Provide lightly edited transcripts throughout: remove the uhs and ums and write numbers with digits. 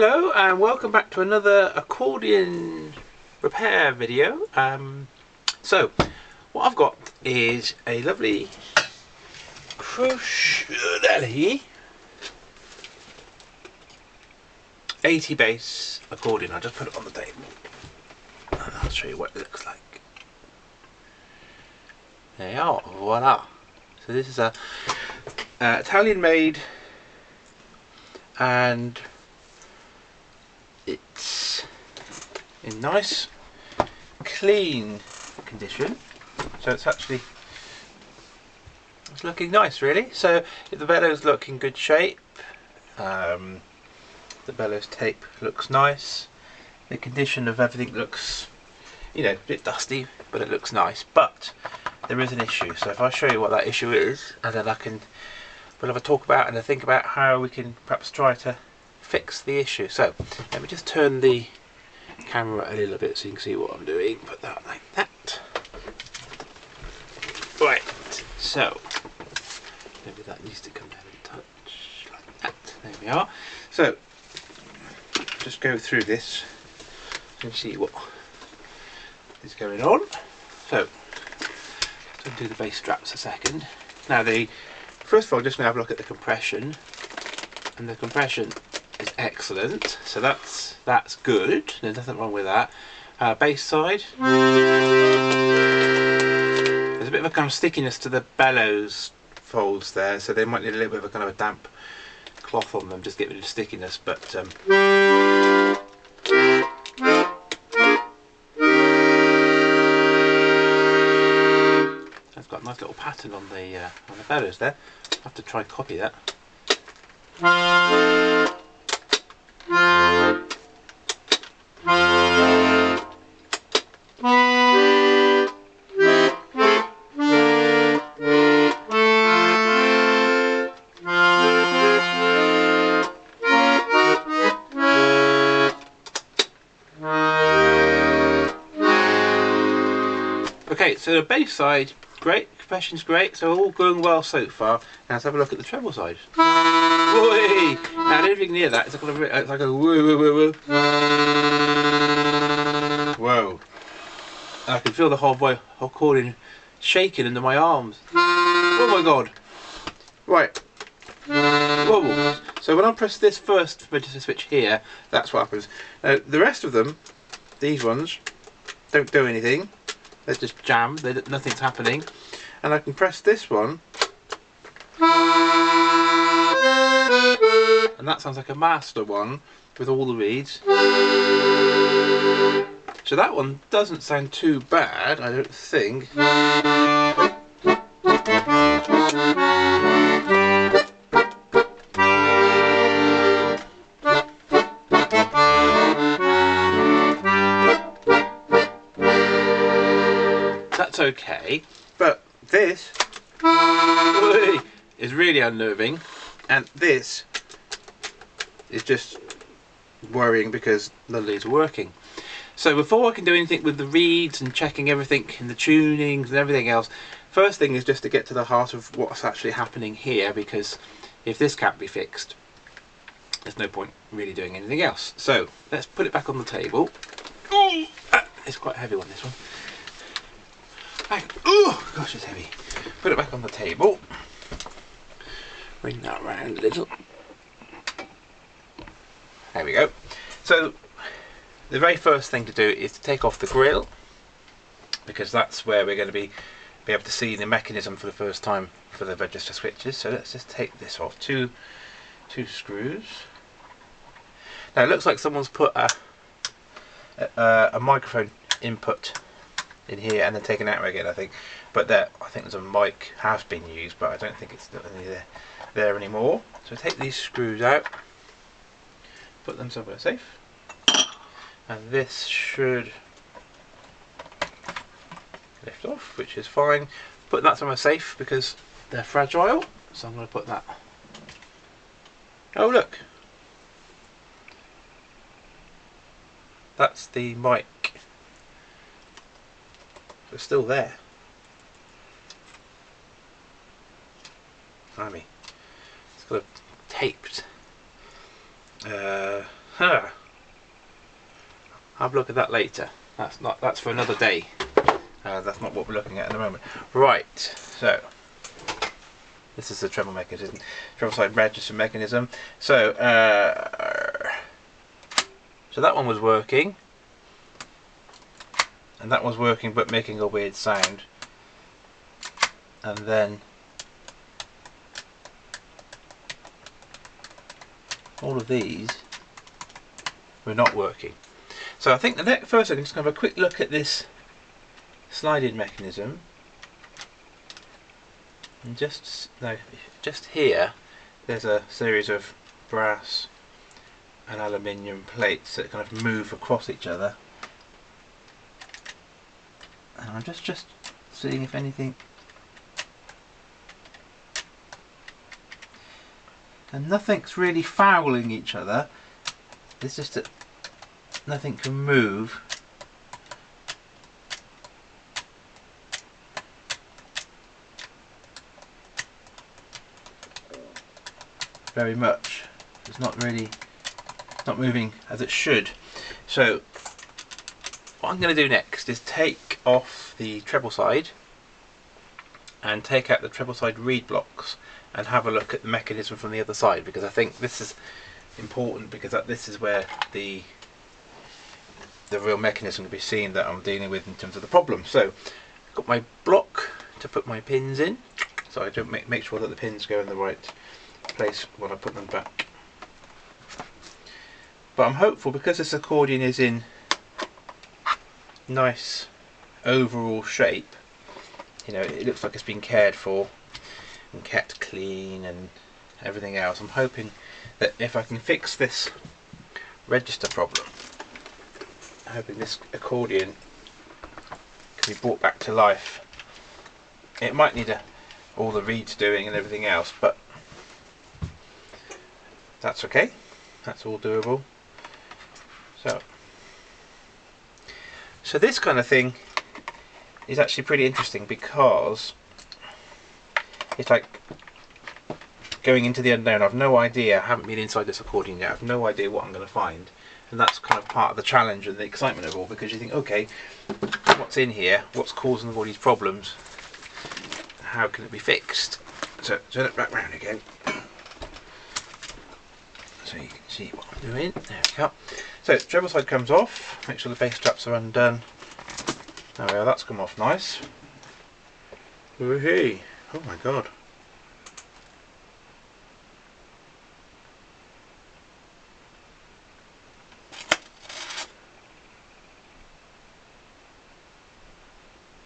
Hello and welcome back to another accordion repair video. So what I've got is a lovely Crucianelli 80 bass accordion. I'll just put it on the table and I'll show you what it looks like. There you are, voila. So this is a Italian made, and it's in nice clean condition, so it's looking nice really. So the bellows look in good shape, the bellows tape looks nice, the condition of everything looks, you know, a bit dusty, but it looks nice. But there is an issue, so if I show you what that issue is, and then we'll have a talk about and a think about how we can perhaps try to fix the issue. So let me just turn the camera a little bit so you can see what I'm doing. Put that like that. Right, so maybe that needs to come down and touch like that. There we are. So just go through this and see what is going on. So do the bass straps a second. Now first of all, just going to have a look at the compression, and the compression is excellent, so that's good. There's nothing wrong with that. Bass side, there's a bit of a kind of stickiness to the bellows folds there, so they might need a little bit of a kind of a damp cloth on them just to get rid of stickiness. But I've got a nice little pattern on the bellows there. I'll have to try and copy that. Okay, so the bass side, great, compression's great, so all going well so far. Now let's have a look at the treble side. Whee! Now anything near that, it's like a woo woo woo woo. Whoa! And I can feel the whole accordion shaking under my arms. Oh my god! Right. Whoa! So when I press this first register switch here, that's what happens. Now the rest of them, these ones, don't do anything. They're just jammed, nothing's happening. And I can press this one, and that sounds like a master one with all the reeds. So that one doesn't sound too bad, I don't think. That's okay, but this is really unnerving, and this is just worrying because none of these are working. So before I can do anything with the reeds and checking everything in the tunings and everything else, first thing is just to get to the heart of what's actually happening here, because if this can't be fixed, there's no point really doing anything else. So let's put it back on the table. It's quite a heavy one, this one. Oh gosh, it's heavy. Put it back on the table. Bring that round a little. There we go. So the very first thing to do is to take off the grill, because that's where we're going to be able to see the mechanism for the first time for the register switches. So let's just take this off. Two screws. Now it looks like someone's put a microphone input in here and then taken out again, I think. But I think there's a mic has been used, but I don't think it's there anymore. So take these screws out, put them somewhere safe, and this should lift off, which is fine. Put that somewhere safe because they're fragile, so I'm going to put that. Oh look, that's the mic. It's still there. Blimey. It's got a taped I'll have a look at that later. That's for another day. That's not what we're looking at the moment. Right, so this is the treble mechanism, treble side register mechanism. So so that one was working, and that was working but making a weird sound, and then all of these were not working. So I think the next first I'm just going to have a quick look at this sliding mechanism, and just here there's a series of brass and aluminium plates that kind of move across each other, and I'm just seeing if anything, and nothing's really fouling each other. It's just that nothing can move. Very much. It's not moving as it should. So what I'm going to do next is take off the treble side and take out the treble side reed blocks and have a look at the mechanism from the other side, because I think this is important, because this is where the real mechanism can be seen that I'm dealing with in terms of the problem. So I've got my block to put my pins in, so I don't make sure that the pins go in the right place when I put them back. But I'm hopeful, because this accordion is in nice overall shape, you know, it looks like it's been cared for and kept clean and everything else. I'm hoping that if I can fix this register problem, I'm hoping this accordion can be brought back to life. It might need all the reeds doing and everything else, but that's okay, that's all doable. So this kind of thing is actually pretty interesting, because it's like going into the unknown. I've no idea, I haven't been inside this accordion yet, I've no idea what I'm going to find, and that's kind of part of the challenge and the excitement of it all, because you think, okay, what's in here, what's causing all these problems, how can it be fixed? So turn it back round again so you can see what I'm doing. There we go. So the treble side comes off, make sure the bass straps are undone. There we are, that's come off nice. Woohoo! Oh my god.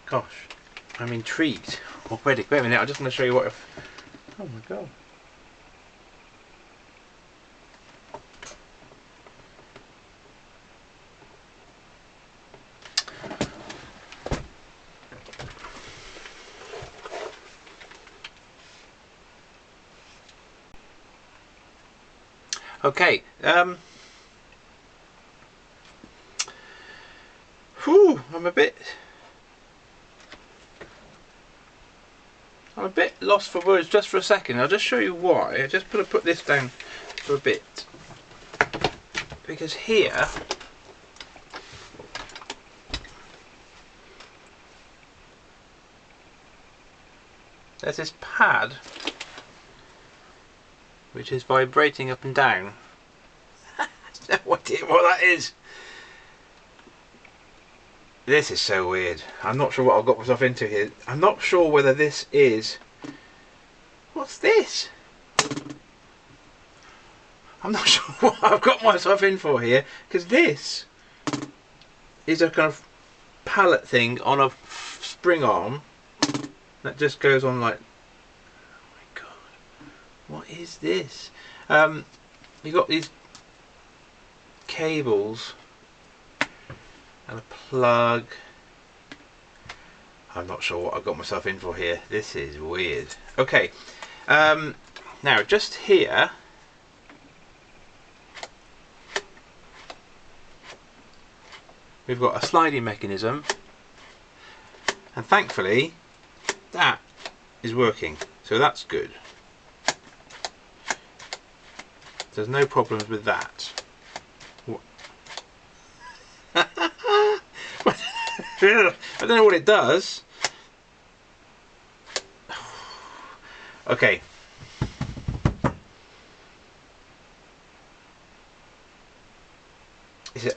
Gosh, I'm intrigued already. Wait a minute, I just want to show you what I've... Oh my god. Okay, I'm a bit lost for words just for a second. I'll just show you why. I just put this down for a bit, because here there's this pad which is vibrating up and down. I have no idea what that is. This is so weird. I'm not sure what I've got myself into here. I'm not sure whether this is... What's this? I'm not sure what I've got myself in for here, because this is a kind of pallet thing on a spring arm that just goes on like... Oh my god. What is this? You've got these cables and a plug. I'm not sure what I've got myself in for here. This is weird. Okay, now just here we've got a sliding mechanism, and thankfully that is working, so that's good. There's no problems with that. I don't know what it does. Okay.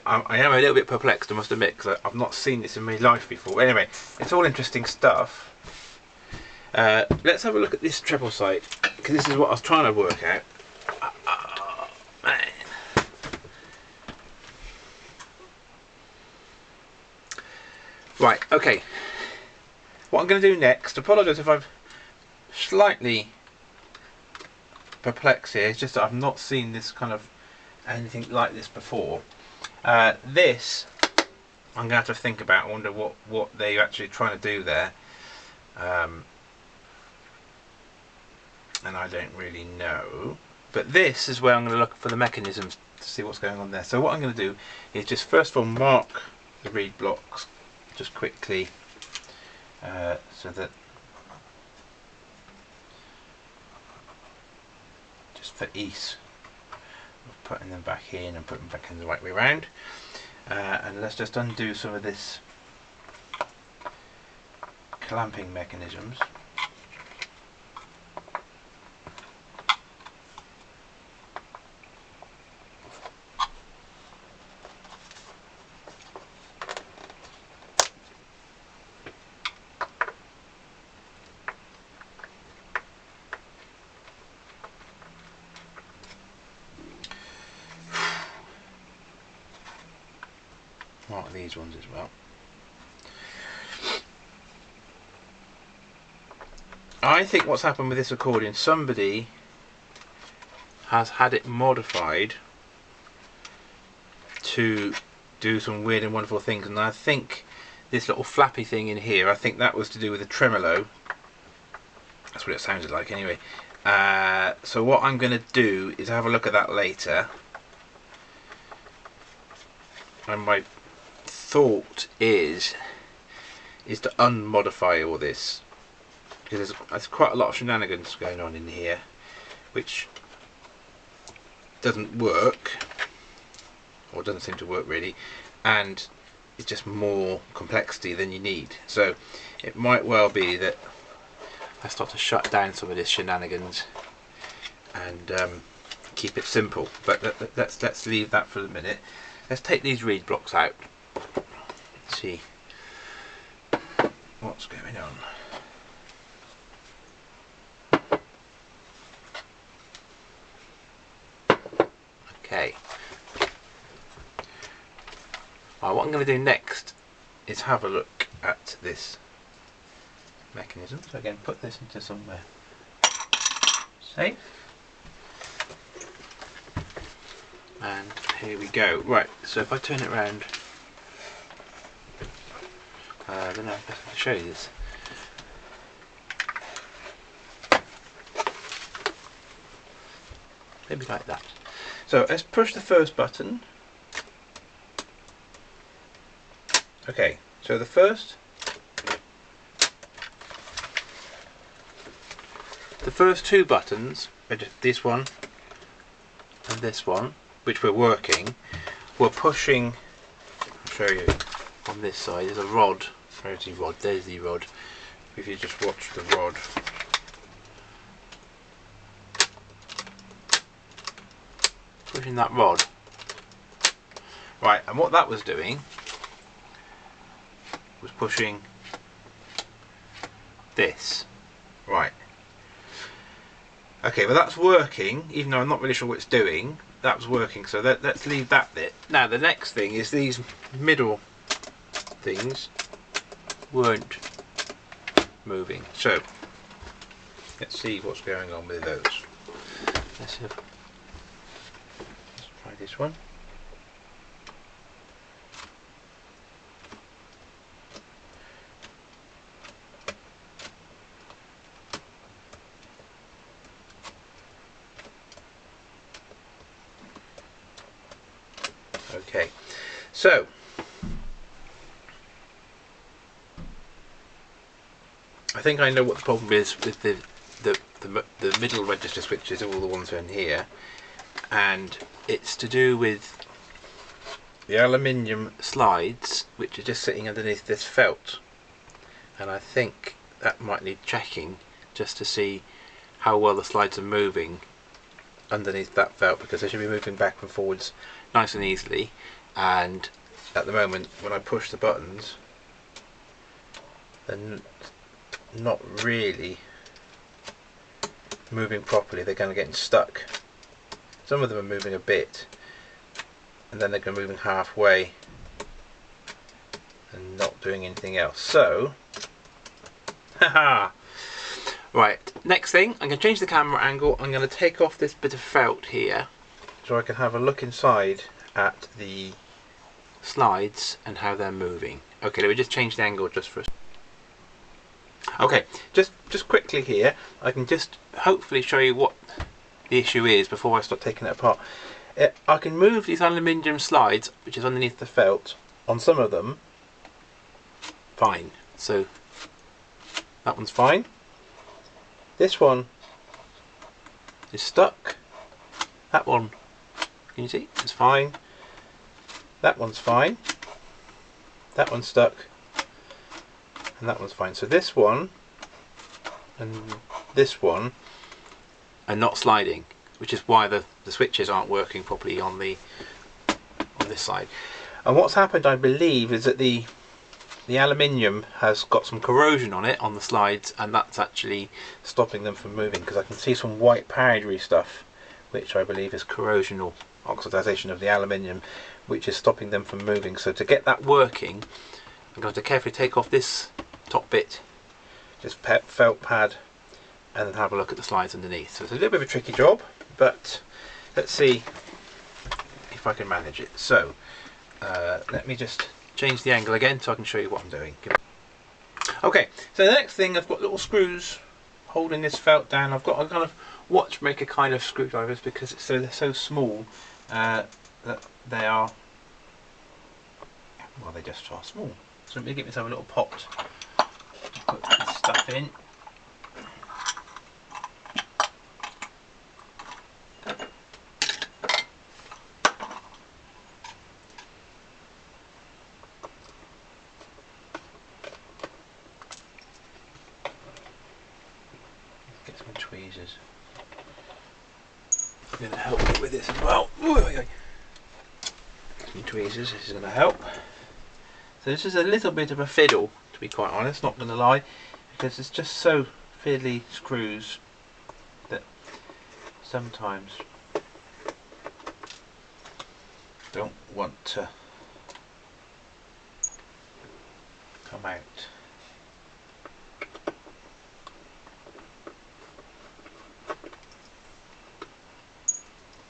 I am a little bit perplexed, I must admit, because I've not seen this in my life before. Anyway, it's all interesting stuff. Let's have a look at this treble side, because this is what I was trying to work out. Oh, man. Right, okay. What I'm going to do next, apologise if I've slightly perplexed here, it's just that I've not seen this kind of anything like this before. This I'm going to have to think about. I wonder what they're actually trying to do there, and I don't really know. But this is where I'm going to look for the mechanisms to see what's going on there. So what I'm going to do is just first of all mark the reed blocks just quickly, so that just for ease of putting them back in and putting them back in the right way around. And let's just undo some of this clamping mechanisms. Mark these ones as well. I think what's happened with this accordion, somebody has had it modified to do some weird and wonderful things, and I think this little flappy thing in here, I think that was to do with the tremolo. That's what it sounded like anyway. So what I'm going to do is have a look at that later, and my thought is to unmodify all this, because there's quite a lot of shenanigans going on in here which doesn't work, or doesn't seem to work really, and it's just more complexity than you need. So it might well be that I start to shut down some of this shenanigans and keep it simple. But let's leave that for a minute. Let's take these reed blocks out. See what's going on. Okay. What I'm going to do next is have a look at this mechanism. So again, put this into somewhere safe. And here we go. Right, so if I turn it around, I don't know if I can show you this. Maybe like that. So let's push the first button. Okay, so the first two buttons are just this one and this one, which we're working. We're pushing, I'll show you on this side, there's a rod. Where's the rod? There's the rod. If you just watch the rod. Pushing that rod. Right, and what that was doing was pushing this. Right. Okay, well that's working, even though I'm not really sure what it's doing. That was working, so let's leave that bit. Now the next thing is these middle things weren't moving. So let's see what's going on with those. Let's try this one. Okay, so I think I know what the problem is with the middle register switches, all the ones in here, and it's to do with the aluminium slides which are just sitting underneath this felt, and I think that might need checking just to see how well the slides are moving underneath that felt, because they should be moving back and forwards nice and easily, and at the moment when I push the buttons they're not really moving properly. They're kind of getting stuck. Some of them are moving a bit and then they're moving halfway and not doing anything else. So haha. Right, next thing, I'm going to change the camera angle. I'm going to take off this bit of felt here so I can have a look inside at the slides and how they're moving. Okay, let me just change the angle just for a second. Okay, just quickly here, I can just hopefully show you what the issue is before I start taking it apart. I can move these aluminium slides, which is underneath the felt, on some of them, fine. So that one's fine. This one is stuck. That one, can you see? It's fine. That one's fine. That one's stuck. And that one's fine. So this one and this one are not sliding, which is why the switches aren't working properly on this side. And what's happened, I believe, is that the aluminium has got some corrosion on it on the slides, and that's actually stopping them from moving, because I can see some white powdery stuff, which I believe is corrosion or oxidization of the aluminium, which is stopping them from moving. So to get that working, I'm going to carefully take off this top bit, this felt pad, and then have a look at the slides underneath. So it's a little bit of a tricky job, but let's see if I can manage it. So let me just change the angle again so I can show you what I'm doing. Okay, so the next thing, I've got little screws holding this felt down. I've got a kind of watchmaker kind of screwdrivers, because they're so small that they are, well, they just are small. So let me give myself a little pot to put this stuff in. Get some tweezers. I'm going to help me with this as well. Some tweezers, this is going to help. So this is a little bit of a fiddle, to be quite honest, not going to lie, because it's just so fiddly screws that sometimes don't want to come out.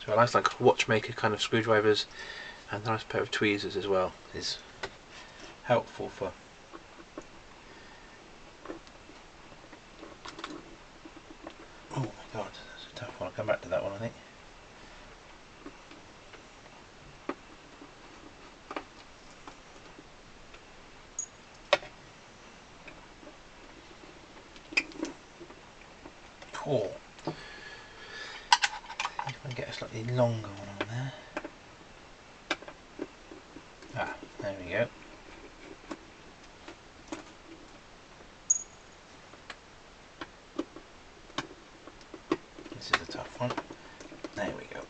So a nice like watchmaker kind of screwdrivers and a nice pair of tweezers as well is helpful for oh my god, that's a tough one. I'll come back to that one, I think. Oh, if I can get a slightly longer one on there. Ah, there we go. This is a tough one. There we go.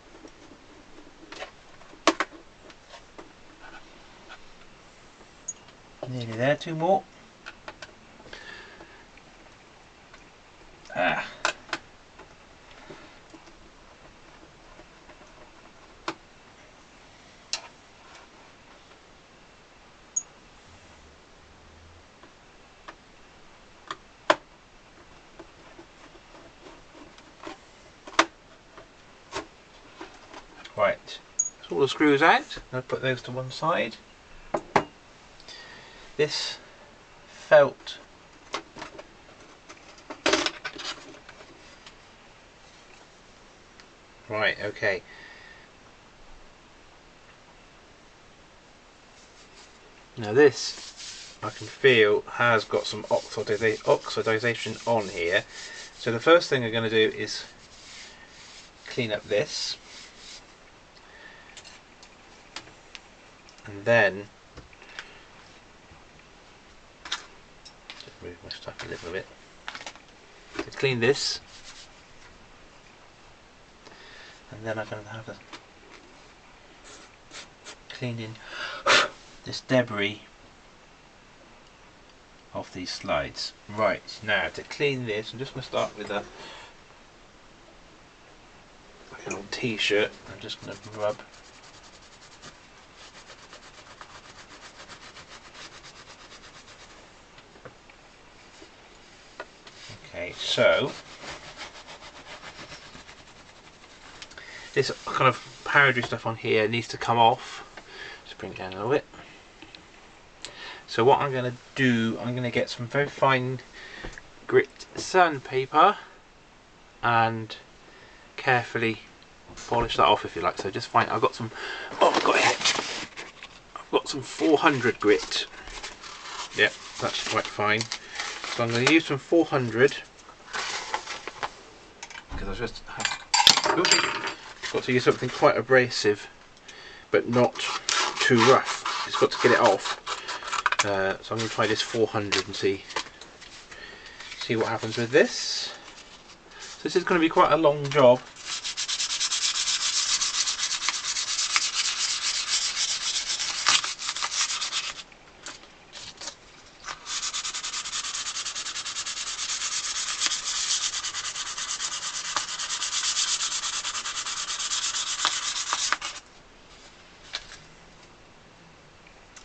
Nearly there, two more. Ah. Right, so all the screws out. I'll put those to one side. This felt right, okay. Now this, I can feel, has got some oxidization on here. So the first thing I'm going to do is clean up this. and then just move my stuff a little bit. So clean this, and then I'm going to have a cleaning this debris off these slides. Right, now to clean this, I'm just going to start with a like an old t-shirt. I'm just going to rub okay, so this kind of powdery stuff on here needs to come off. Just bring it down a little bit. So what I'm going to do, I'm going to get some very fine grit sandpaper and carefully polish that off if you like. So just fine. I've got some. Oh, I've got it. I've got some 400 grit. Yep, that's quite fine. So I'm going to use some 400 because I just got to use something quite abrasive, but not too rough. It's got to get it off. So I'm going to try this 400 and see what happens with this. So this is going to be quite a long job.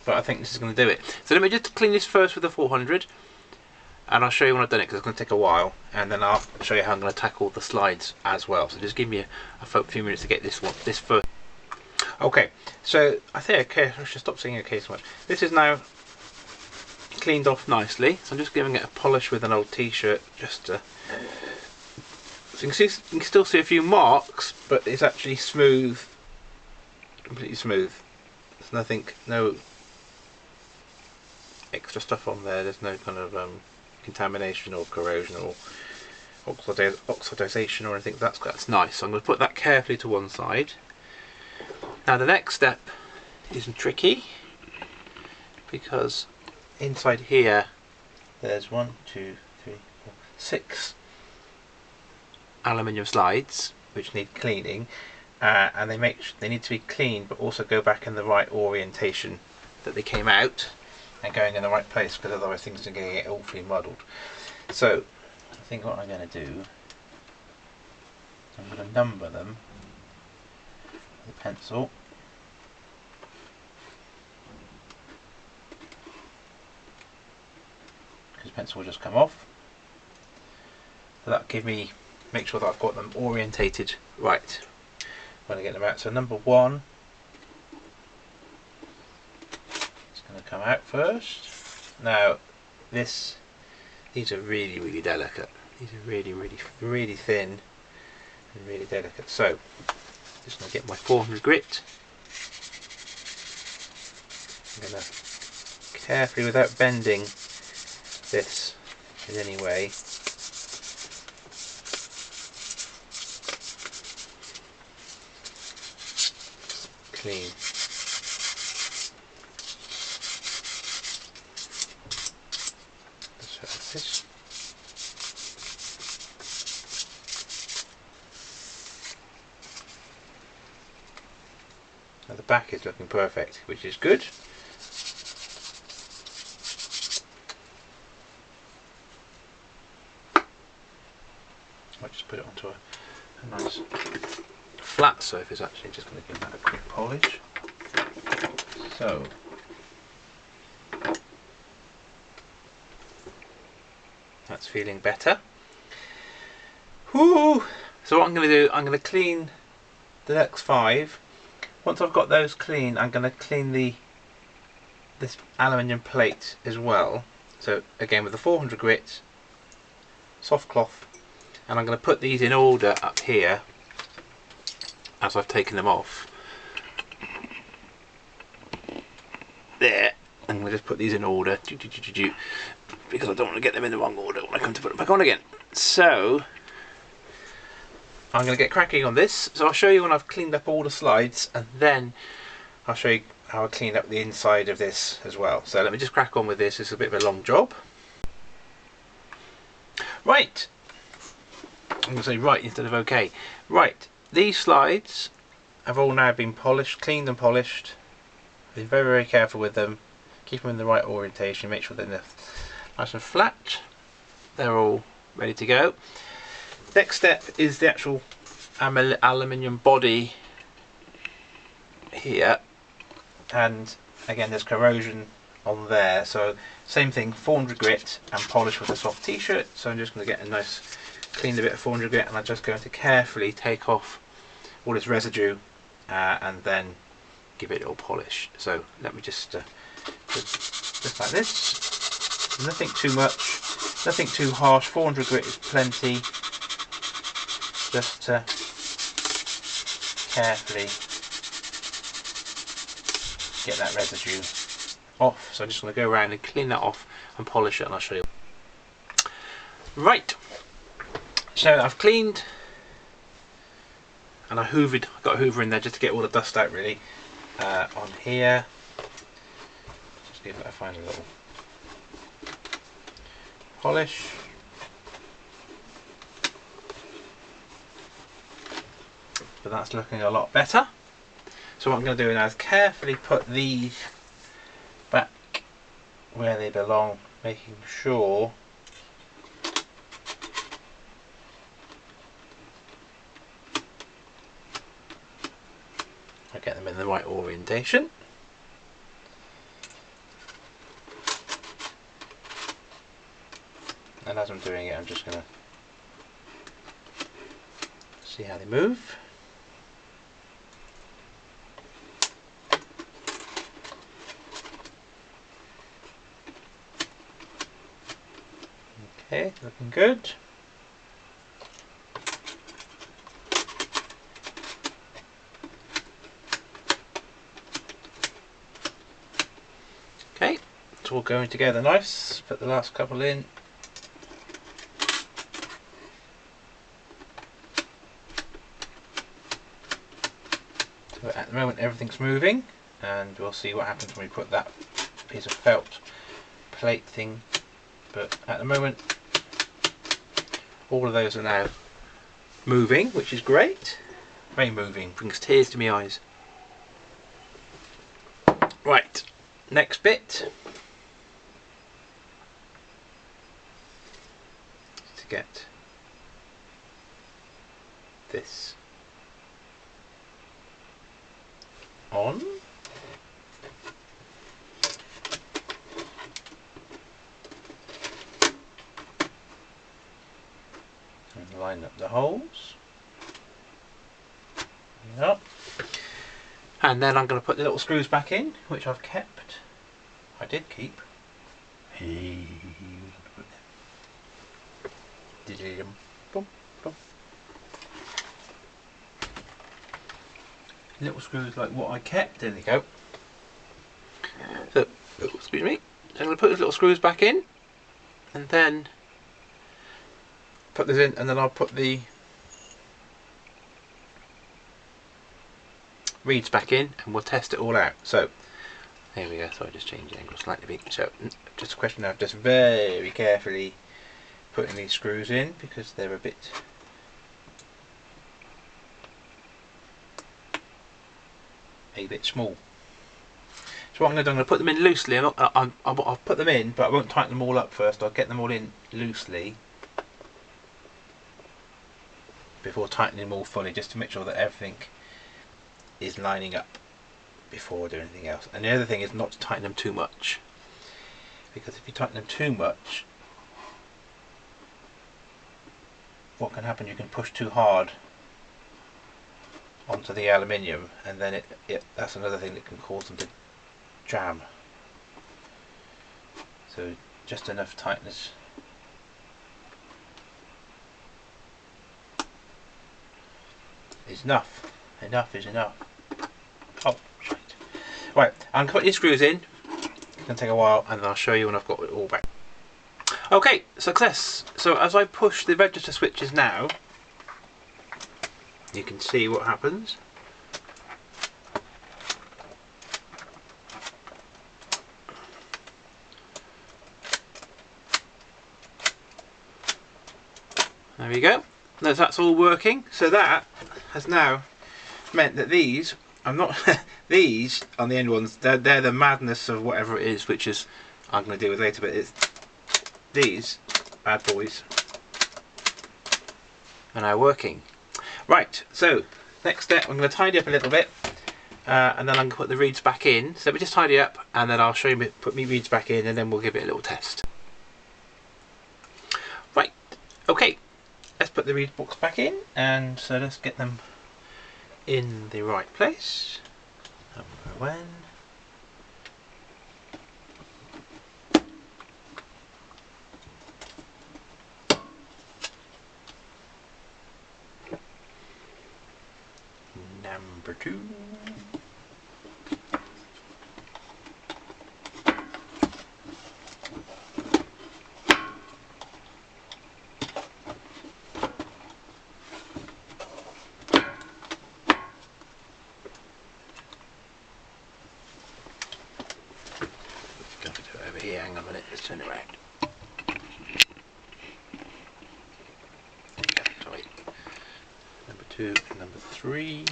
But I think this is going to do it. So let me just clean this first with the 400, and I'll show you when I've done it because it's going to take a while, and then I'll show you how I'm going to tackle the slides as well. So just give me a few minutes to get this first. Okay, so I think I should stop saying okay so much. This is now cleaned off nicely, so I'm just giving it a polish with an old t-shirt just to, so you can still see a few marks, but it's actually smooth, completely smooth. There's nothing, no extra stuff on there. There's no kind of contamination or corrosion or oxidization or anything. That's nice. So I'm going to put that carefully to one side. Now the next step isn't tricky because inside here there's 1, 2, 3, 4, 6 aluminium slides which need cleaning, and they need to be cleaned but also go back in the right orientation that they came out and going in the right place, because otherwise things are going to get awfully muddled. So I think what I'm going to do, I'm going to number them with a pencil. Because the pencil will just come off. So that'll give me, make sure that I've got them orientated right when I get them out. So number 1 is going to come out first. Now these are really delicate. These are really thin and really delicate. So just going to get my 400 grit. I'm going to carefully, without bending this in any way, clean. This. Now the back is looking perfect, which is good. I'll just put it onto a nice flat surface. Actually, just going to give that a quick polish. So that's feeling better. Whoo! So what I'm going to do, I'm going to clean the next 5. Once I've got those clean, I'm going to clean this aluminium plate as well. So again with the 400 grit, soft cloth, and I'm going to put these in order up here as I've taken them off. There. I'm going to just put these in order because I don't want to get them in the wrong order when I come to put them back on again. So I'm going to get cracking on this. So I'll show you when I've cleaned up all the slides, and then I'll show you how I clean up the inside of this as well. So let me just crack on with this. It's a bit of a long job. Right, I'm going to say right instead of okay. Right, these slides have all now been polished, cleaned and polished. I've been very, very careful with them. Keep them in the right orientation, make sure they're nice and flat. They're all ready to go. Next step is the actual aluminium body here, and again there's corrosion on there, so same thing, 400 grit and polish with a soft t-shirt. So I'm just going to get a nice clean bit of 400 grit, and I'm just going to carefully take off all this residue and then give it all polish. So let me just like this, nothing too much, nothing too harsh. 400 grit is plenty, just to carefully get that residue off. So I'm just going to go around and clean that off and polish it, and I'll show you. Right, so I've cleaned and I hoovered, got a hoover in there just to get all the dust out really on here. Just see if I find a little polish. But that's looking a lot better. So what I'm going to do now is carefully put these back where they belong, making sure I get them in the right orientation. And as I'm doing it, I'm just going to see how they move. Okay, looking good. Okay, it's all going together nice. Put the last couple in. So at the moment everything's moving, and we'll see what happens when we put that piece of felt plate thing. But at the moment all of those are now moving, which is great. Very moving, brings tears to my eyes. Right, next bit to get this on. And line up the holes. Yep. And then I'm going to put the little screws back in, which I've kept. I did keep. Little screws like what I kept. There they go. So, excuse me. So I'm going to put those little screws back in, and then put this in, and then I'll put the reeds back in, and we'll test it all out. So there we go. So I just changed the angle slightly. So just a question of just very carefully putting these screws in, because they're a bit small. So what I'm going to do, I'm going to put them in loosely. I'll put them in, but I won't tighten them all up first. I'll get them all in loosely before tightening them all fully, just to make sure that everything is lining up before I do anything else. And the other thing is not to tighten them too much, because if you tighten them too much, what can happen, you can push too hard onto the aluminium, and then that's another thing that can cause them to jam. So just enough tightness. Is enough. Enough is enough. Oh, shite. Right, I'm going to put these screws in. It's going to take a while, and then I'll show you when I've got it all back. Okay, success. So as I push the register switches now, you can see what happens. There we go. That's all working. So that has now meant that these, I'm not, these on the end ones, they're the madness of whatever it is, which is, I'm going to deal with later, but it's these bad boys are now working. Right, so next step, I'm going to tidy up a little bit, and then I'm going to put the reeds back in. So let me just tidy up, and then I'll show you, put me reeds back in, and then we'll give it a little test. Right, okay, let's put the reed box back in, and so let's get them in the right place. Number one. Number two. Got to do it over here. Hang on a minute. Let's turn it around. There you go. Sorry. Number two and number three.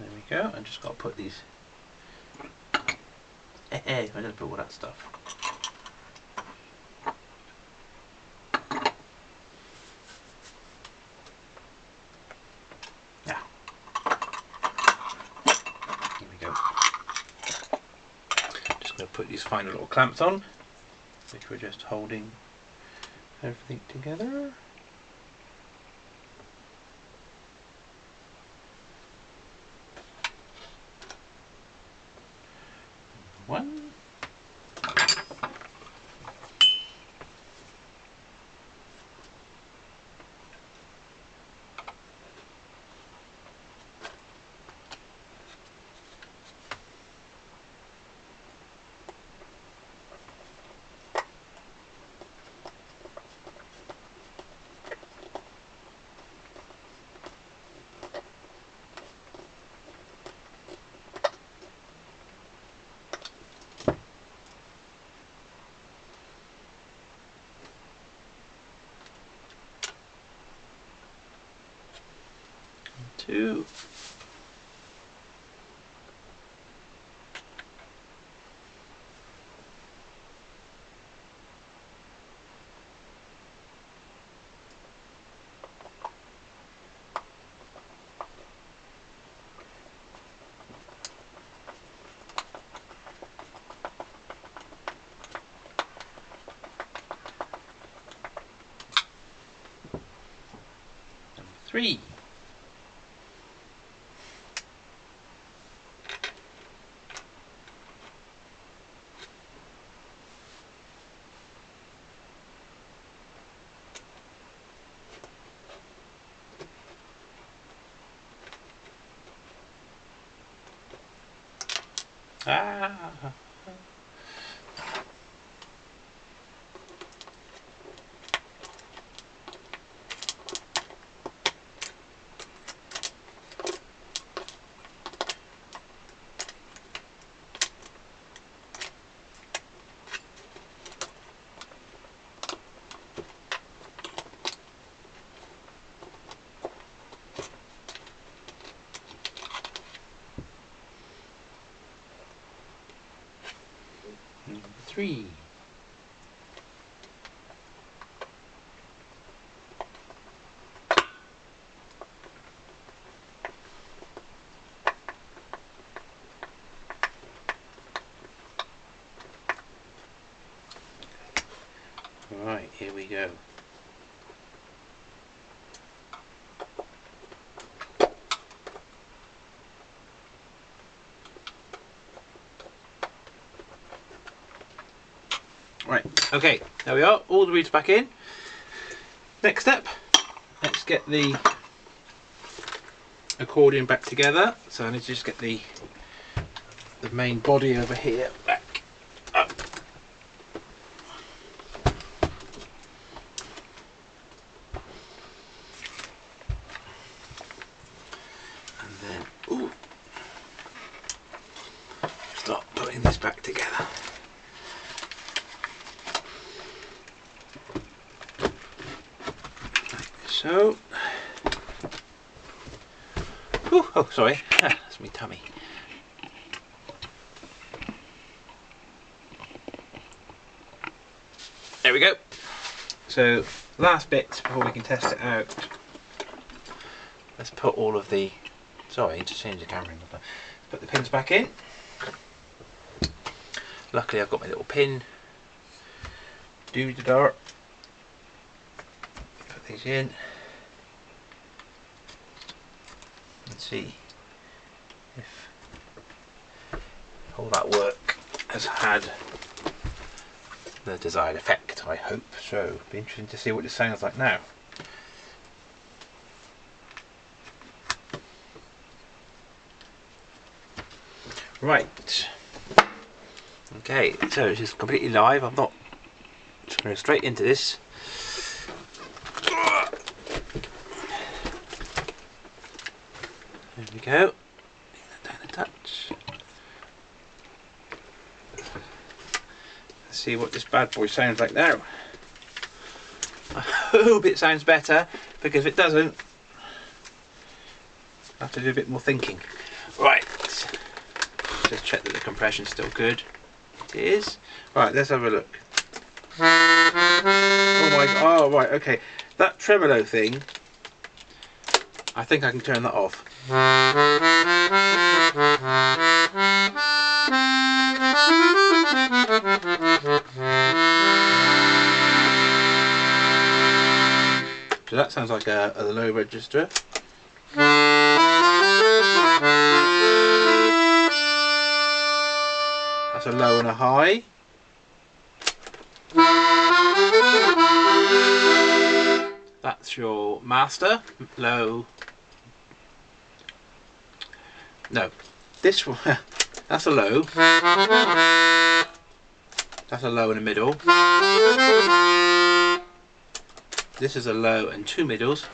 There we go. I just got to put these. I just put all that stuff. Now, here we go. Just going to put these final little clamps on, which we're just holding everything together. One. Two. Number three. Ah. Number three. Right, here we go. Right, okay, there we are, all the reeds back in. Next step, let's get the accordion back together. So I need to just get the main body over here back up. And then, ooh, so. Whew, oh, sorry, that's my tummy. There we go. So, last bit before we can test it out. Let's put all of the. Sorry, I need to change the camera angle. Put the pins back in. Luckily, I've got my little pin. Do the dart. Put these in. And see if all that work has had the desired effect, I hope. So, it'll be interesting to see what this sounds like now. Right. Okay, so it's just completely live. I'm not just going straight into this. There we go. Bring that down a touch. Let's see what this bad boy sounds like now. I hope it sounds better, because if it doesn't, I have to do a bit more thinking. Right. Just check that the compression's still good. It is. Right, let's have a look. Oh my god, oh right, okay. That tremolo thing, I think I can turn that off. So that sounds like a low register. That's a low and a high. That's your master. Low. No. This one, that's a low. That's a low in the middle. This is a low and two middles.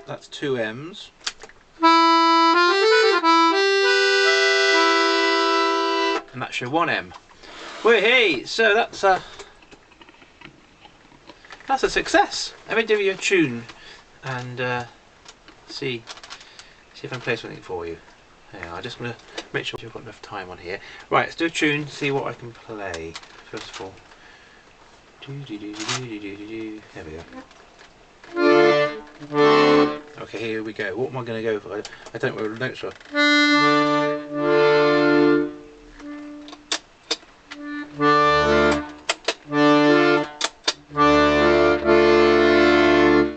That's two M's. And that's your 1M. Well, hey, so that's a success. Let me do you a tune and see if I can play something for you. Yeah, I'm just going to make sure you've got enough time on here. Right, let's do a tune, see what I can play. First of all. There we go. Okay, here we go. What am I going to go for? I don't know where the notes are.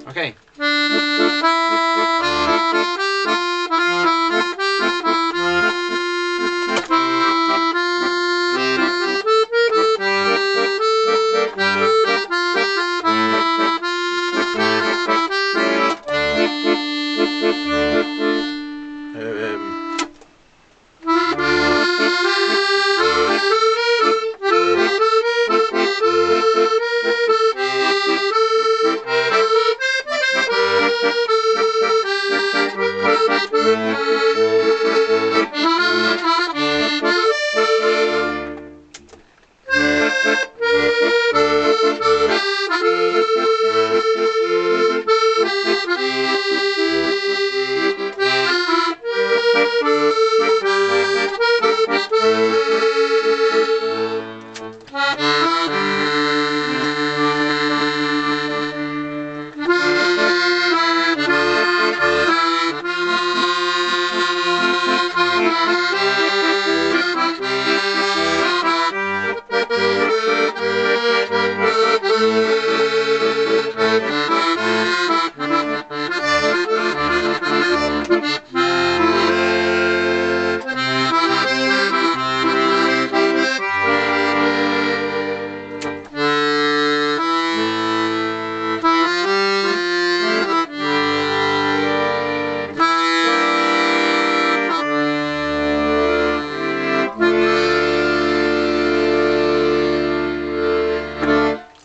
Okay.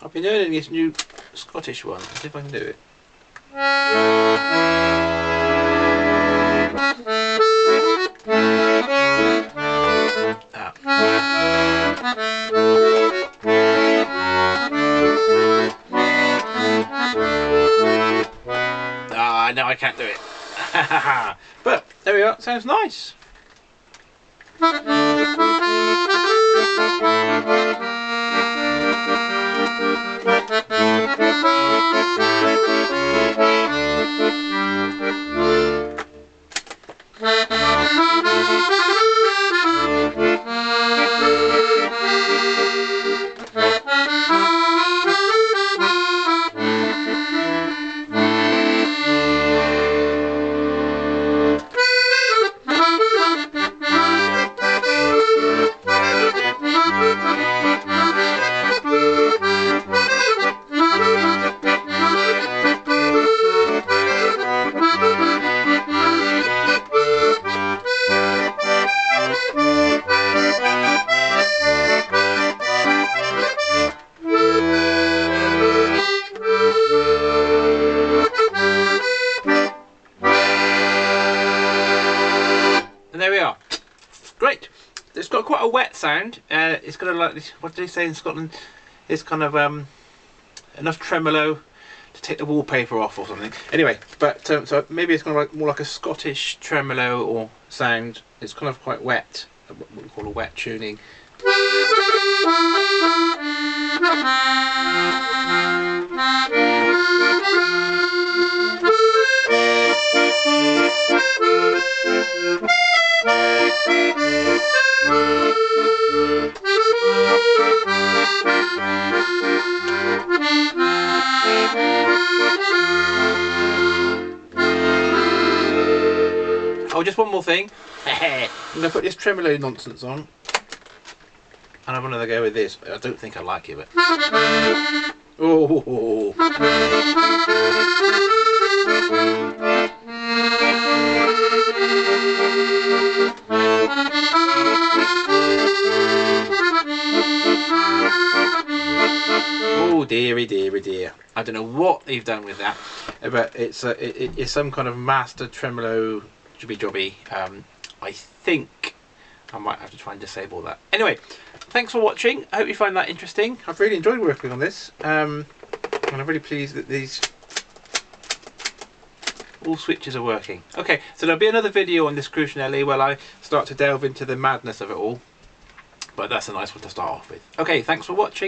I've been learning this new Scottish one. Let's see if I can do it. Ah. can't do it. But there we are, sounds nice. And there we are. Great. It's got quite a wet sound. It's got a, like, what do they say in Scotland? It's kind of enough tremolo to take the wallpaper off or something. Anyway, but so maybe it's kind of like more like a Scottish tremolo or sound. It's kind of quite wet. What we call a wet tuning. Oh, just one more thing. I'm going to put this tremolo nonsense on and have another go with this. I don't think I like it, but oh. Oh dearie, dearie, dear. I don't know what they've done with that, but it's some kind of master tremolo jobby. I think I might have to try and disable that. Anyway, thanks for watching. I hope you find that interesting. I've really enjoyed working on this, and I'm really pleased that these all switches are working. Okay, so there'll be another video on this Crucianelli where I start to delve into the madness of it all, but that's a nice one to start off with. Okay, thanks for watching.